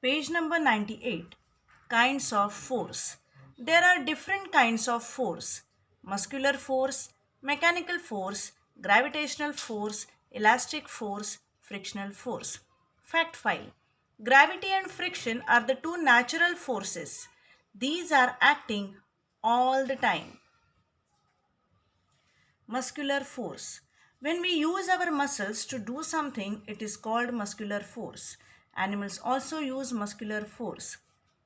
Page number 98. Kinds of force. There are different kinds of force: muscular force, mechanical force, gravitational force, elastic force, frictional force. Fact file. Gravity and friction are the two natural forces. These are acting all the time. Muscular force. When we use our muscles to do something, it is called muscular force. Animals also use muscular force.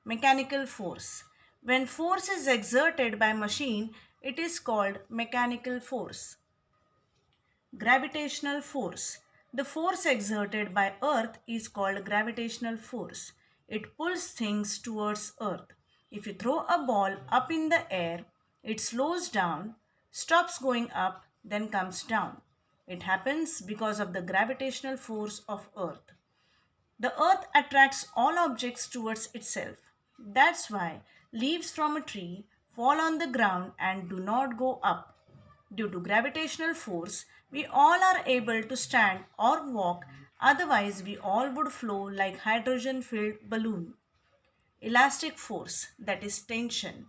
Mechanical force. When force is exerted by machine, it is called mechanical force. Gravitational force. The force exerted by Earth is called gravitational force. It pulls things towards Earth. If you throw a ball up in the air, it slows down, stops going up, then comes down. It happens because of the gravitational force of Earth. The earth attracts all objects towards itself. That's why leaves from a tree fall on the ground and do not go up. Due to gravitational force, we all are able to stand or walk, otherwise, we all would flow like hydrogen filled balloon. Elastic force, that is tension.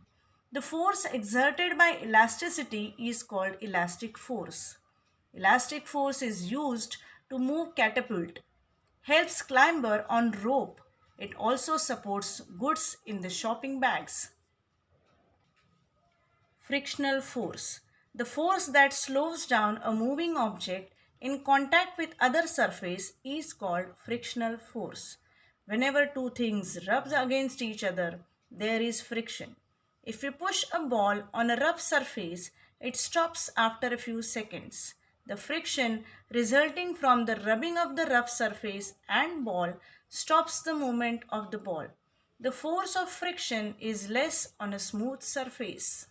The force exerted by elasticity is called elastic force. Elastic force is used to move catapult, helps climber on rope. It also supports goods in the shopping bags. Frictional force. The force that slows down a moving object in contact with other surface is called frictional force. Whenever two things rub against each other, there is friction. If you push a ball on a rough surface, it stops after a few seconds. The friction resulting from the rubbing of the rough surface and ball stops the movement of the ball. The force of friction is less on a smooth surface.